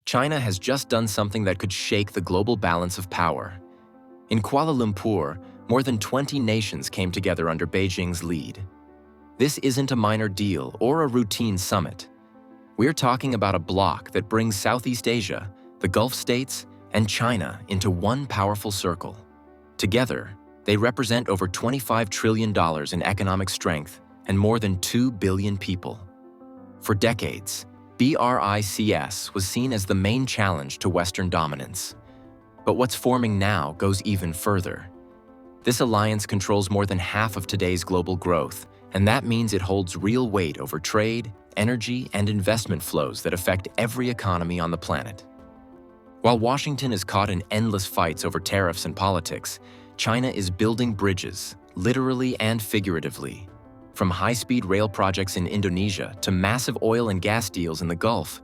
China has just done something that could shake the global balance of power. In Kuala Lumpur, more than 20 nations came together under Beijing's lead. This isn't a minor deal or a routine summit. We're talking about a bloc that brings Southeast Asia, the Gulf states, and China into one powerful circle. Together, they represent over $25 trillion in economic strength and more than 2 billion people. For decades, BRICS was seen as the main challenge to Western dominance. But what's forming now goes even further. This alliance controls more than half of today's global growth, and that means it holds real weight over trade, energy, and investment flows that affect every economy on the planet. While Washington is caught in endless fights over tariffs and politics, China is building bridges, literally and figuratively. From high-speed rail projects in Indonesia to massive oil and gas deals in the Gulf,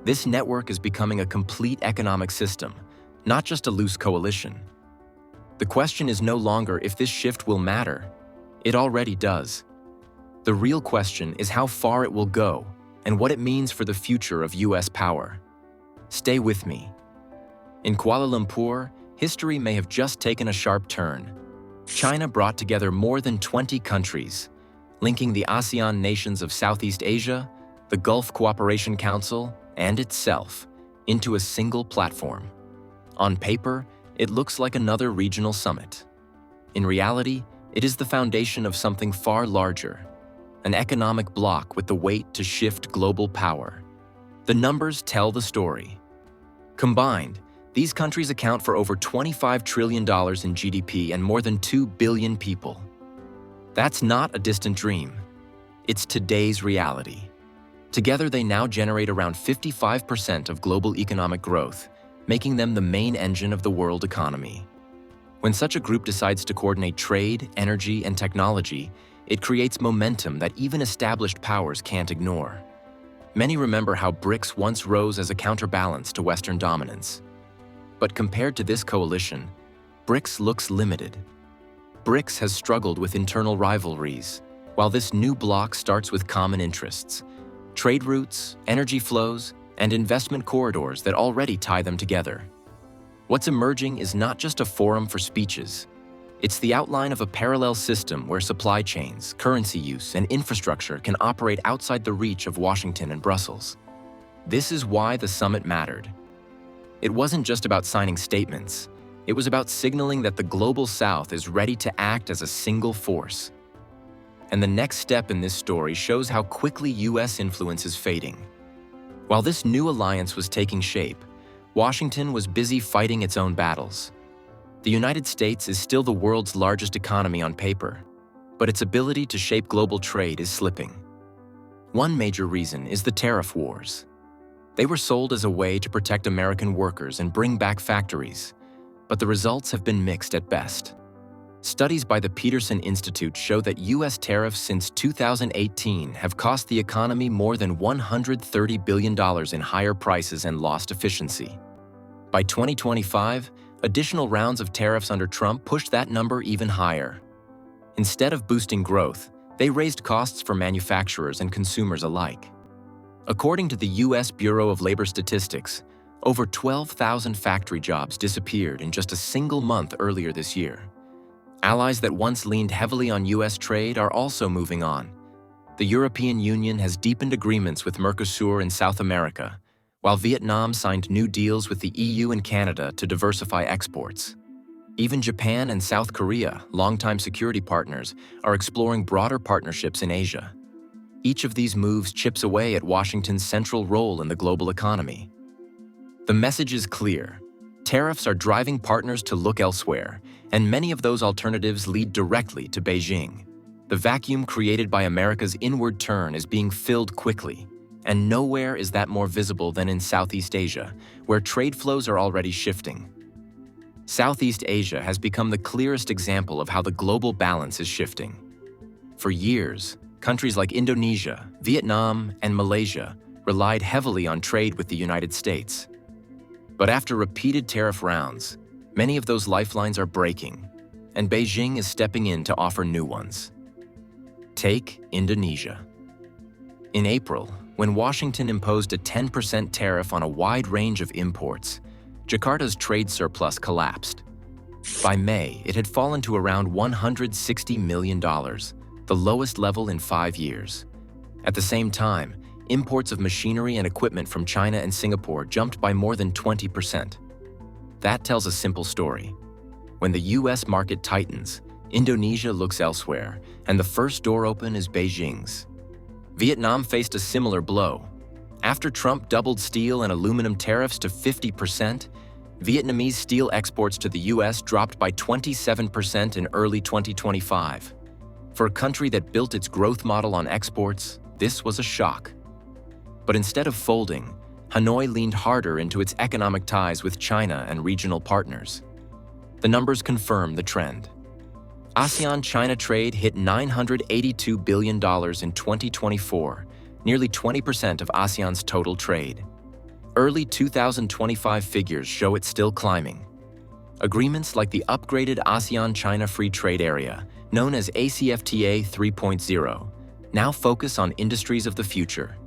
this network is becoming a complete economic system, not just a loose coalition. The question is no longer if this shift will matter. It already does. The real question is how far it will go and what it means for the future of US power. Stay with me. In Kuala Lumpur, history may have just taken a sharp turn. China brought together more than 20 countries, linking the ASEAN nations of Southeast Asia, the Gulf Cooperation Council, and itself into a single platform. On paper, it looks like another regional summit. In reality, it is the foundation of something far larger, an economic bloc with the weight to shift global power. The numbers tell the story. Combined, these countries account for over $25 trillion in GDP and more than 2 billion people. That's not a distant dream. It's today's reality. Together, they now generate around 55% of global economic growth, making them the main engine of the world economy. When such a group decides to coordinate trade, energy, and technology, it creates momentum that even established powers can't ignore. Many remember how BRICS once rose as a counterbalance to Western dominance. But compared to this coalition, BRICS looks limited. BRICS has struggled with internal rivalries, while this new bloc starts with common interests, trade routes, energy flows, and investment corridors that already tie them together. What's emerging is not just a forum for speeches. It's the outline of a parallel system where supply chains, currency use, and infrastructure can operate outside the reach of Washington and Brussels. This is why the summit mattered. It wasn't just about signing statements. It was about signaling that the Global South is ready to act as a single force. And the next step in this story shows how quickly US influence is fading. While this new alliance was taking shape, Washington was busy fighting its own battles. The United States is still the world's largest economy on paper, but its ability to shape global trade is slipping. One major reason is the tariff wars. They were sold as a way to protect American workers and bring back factories, but the results have been mixed at best. Studies by the Peterson Institute show that US tariffs since 2018 have cost the economy more than $130 billion in higher prices and lost efficiency. By 2025, additional rounds of tariffs under Trump pushed that number even higher. Instead of boosting growth, they raised costs for manufacturers and consumers alike. According to the US Bureau of Labor Statistics, over 12,000 factory jobs disappeared in just a single month earlier this year. Allies that once leaned heavily on US trade are also moving on. The European Union has deepened agreements with Mercosur in South America, while Vietnam signed new deals with the EU and Canada to diversify exports. Even Japan and South Korea, longtime security partners, are exploring broader partnerships in Asia. Each of these moves chips away at Washington's central role in the global economy. The message is clear. Tariffs are driving partners to look elsewhere, and many of those alternatives lead directly to Beijing. The vacuum created by America's inward turn is being filled quickly, and nowhere is that more visible than in Southeast Asia, where trade flows are already shifting. Southeast Asia has become the clearest example of how the global balance is shifting. For years, countries like Indonesia, Vietnam, and Malaysia relied heavily on trade with the United States. But after repeated tariff rounds, many of those lifelines are breaking, and Beijing is stepping in to offer new ones. Take Indonesia. In April, when Washington imposed a 10% tariff on a wide range of imports, Jakarta's trade surplus collapsed. By May, it had fallen to around $160 million, the lowest level in 5 years. At the same time, imports of machinery and equipment from China and Singapore jumped by more than 20%. That tells a simple story. When the US market tightens, Indonesia looks elsewhere, and the first door open is Beijing's. Vietnam faced a similar blow. After Trump doubled steel and aluminum tariffs to 50%, Vietnamese steel exports to the US dropped by 27% in early 2025. For a country that built its growth model on exports, this was a shock. But instead of folding, Hanoi leaned harder into its economic ties with China and regional partners. The numbers confirm the trend. ASEAN-China trade hit $982 billion in 2024, nearly 20% of ASEAN's total trade. Early 2025 figures show it still climbing. Agreements like the upgraded ASEAN-China Free Trade Area, known as ACFTA 3.0, now focus on industries of the future: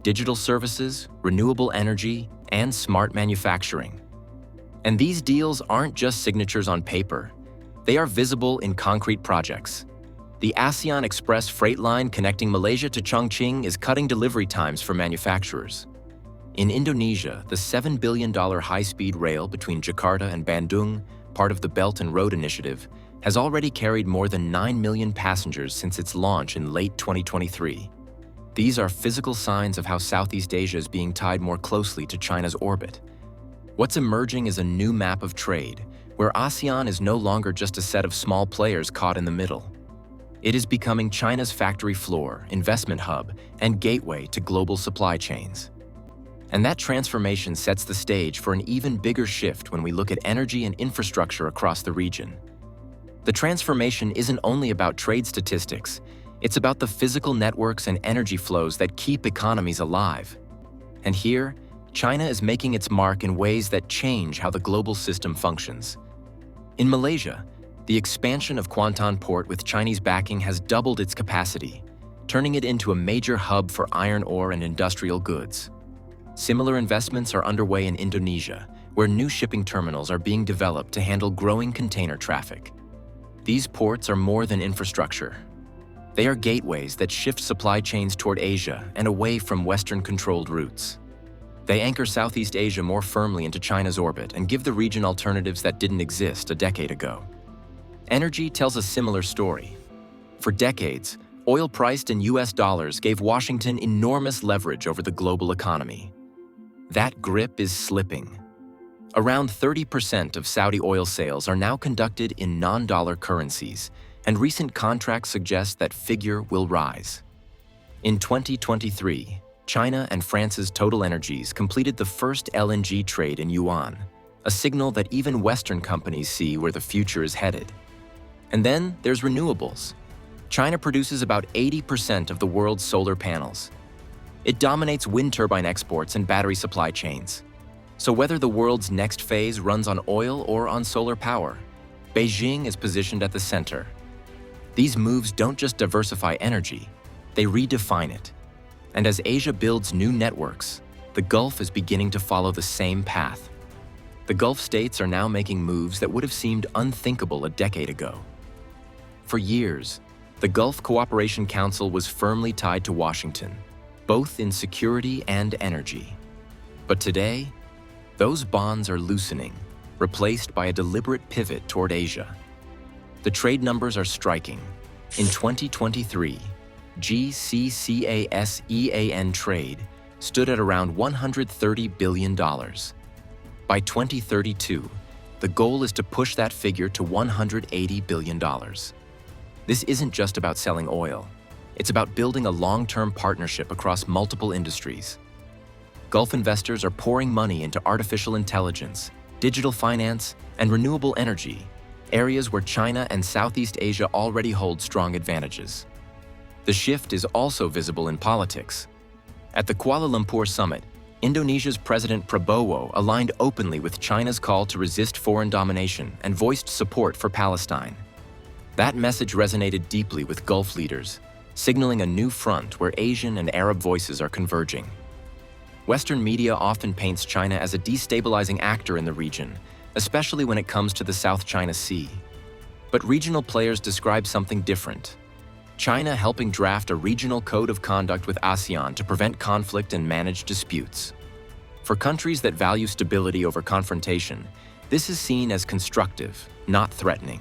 digital services, renewable energy, and smart manufacturing. And these deals aren't just signatures on paper. They are visible in concrete projects. The ASEAN Express freight line connecting Malaysia to Chongqing is cutting delivery times for manufacturers. In Indonesia, the $7 billion high-speed rail between Jakarta and Bandung, part of the Belt and Road Initiative, has already carried more than 9 million passengers since its launch in late 2023. These are physical signs of how Southeast Asia is being tied more closely to China's orbit. What's emerging is a new map of trade, where ASEAN is no longer just a set of small players caught in the middle. It is becoming China's factory floor, investment hub, and gateway to global supply chains. And that transformation sets the stage for an even bigger shift when we look at energy and infrastructure across the region. The transformation isn't only about trade statistics, it's about the physical networks and energy flows that keep economies alive. And here, China is making its mark in ways that change how the global system functions. In Malaysia, the expansion of Kuantan Port with Chinese backing has doubled its capacity, turning it into a major hub for iron ore and industrial goods. Similar investments are underway in Indonesia, where new shipping terminals are being developed to handle growing container traffic. These ports are more than infrastructure. They are gateways that shift supply chains toward Asia and away from Western-controlled routes. They anchor Southeast Asia more firmly into China's orbit and give the region alternatives that didn't exist a decade ago. Energy tells a similar story. For decades, oil priced in US dollars gave Washington enormous leverage over the global economy. That grip is slipping. Around 30% of Saudi oil sales are now conducted in non-dollar currencies, and recent contracts suggest that figure will rise. In 2023, China and France's TotalEnergies completed the first LNG trade in yuan, a signal that even Western companies see where the future is headed. And then there's renewables. China produces about 80% of the world's solar panels. It dominates wind turbine exports and battery supply chains. So whether the world's next phase runs on oil or on solar power, Beijing is positioned at the center. These moves don't just diversify energy, they redefine it. And as Asia builds new networks, the Gulf is beginning to follow the same path. The Gulf states are now making moves that would have seemed unthinkable a decade ago. For years, the Gulf Cooperation Council was firmly tied to Washington, both in security and energy. But today, those bonds are loosening, replaced by a deliberate pivot toward Asia. The trade numbers are striking. In 2023, GCCASEAN trade stood at around $130 billion. By 2032, the goal is to push that figure to $180 billion. This isn't just about selling oil. It's about building a long-term partnership across multiple industries. Gulf investors are pouring money into artificial intelligence, digital finance, and renewable energy, areas where China and Southeast Asia already hold strong advantages. The shift is also visible in politics. At the Kuala Lumpur summit, Indonesia's President Prabowo aligned openly with China's call to resist foreign domination and voiced support for Palestine. That message resonated deeply with Gulf leaders, signaling a new front where Asian and Arab voices are converging. Western media often paints China as a destabilizing actor in the region, especially when it comes to the South China Sea. But regional players describe something different. China helping draft a regional code of conduct with ASEAN to prevent conflict and manage disputes. For countries that value stability over confrontation, this is seen as constructive, not threatening.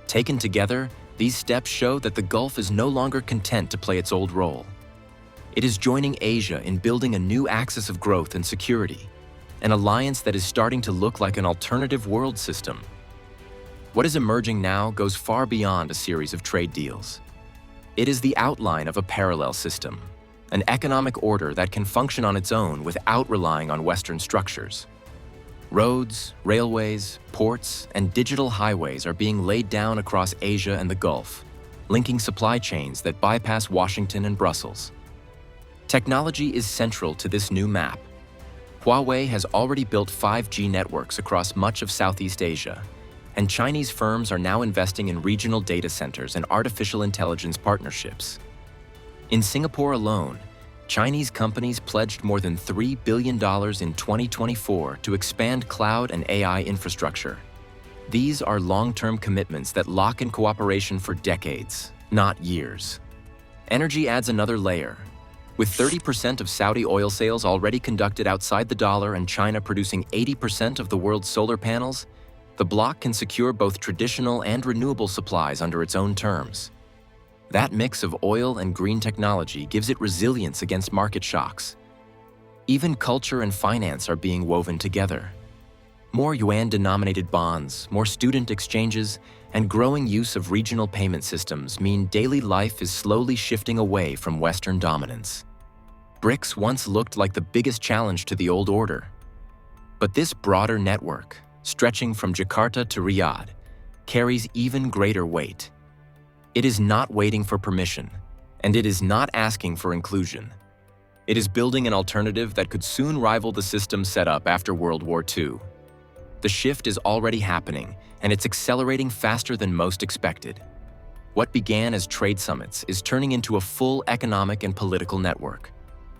Taken together, these steps show that the Gulf is no longer content to play its old role. It is joining Asia in building a new axis of growth and security, an alliance that is starting to look like an alternative world system. What is emerging now goes far beyond a series of trade deals. It is the outline of a parallel system, an economic order that can function on its own without relying on Western structures. Roads, railways, ports, and digital highways are being laid down across Asia and the Gulf, linking supply chains that bypass Washington and Brussels. Technology is central to this new map. Huawei has already built 5G networks across much of Southeast Asia, and Chinese firms are now investing in regional data centers and artificial intelligence partnerships. In Singapore alone, Chinese companies pledged more than $3 billion in 2024 to expand cloud and AI infrastructure. These are long-term commitments that lock in cooperation for decades, not years. Energy adds another layer. With 30% of Saudi oil sales already conducted outside the dollar and China producing 80% of the world's solar panels, the bloc can secure both traditional and renewable supplies under its own terms. That mix of oil and green technology gives it resilience against market shocks. Even culture and finance are being woven together. More yuan-denominated bonds, more student exchanges, and growing use of regional payment systems mean daily life is slowly shifting away from Western dominance. BRICS once looked like the biggest challenge to the old order. But this broader network, stretching from Jakarta to Riyadh, carries even greater weight. It is not waiting for permission, and it is not asking for inclusion. It is building an alternative that could soon rival the system set up after World War II. The shift is already happening, and it's accelerating faster than most expected. What began as trade summits is turning into a full economic and political network,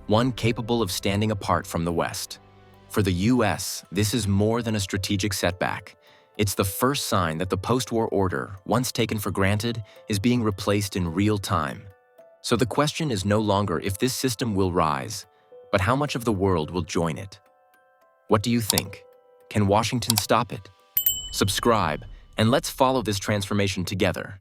one capable of standing apart from the West. For the US, this is more than a strategic setback. It's the first sign that the post-war order, once taken for granted, is being replaced in real time. So the question is no longer if this system will rise, but how much of the world will join it. What do you think? Can Washington stop it? Subscribe, and let's follow this transformation together.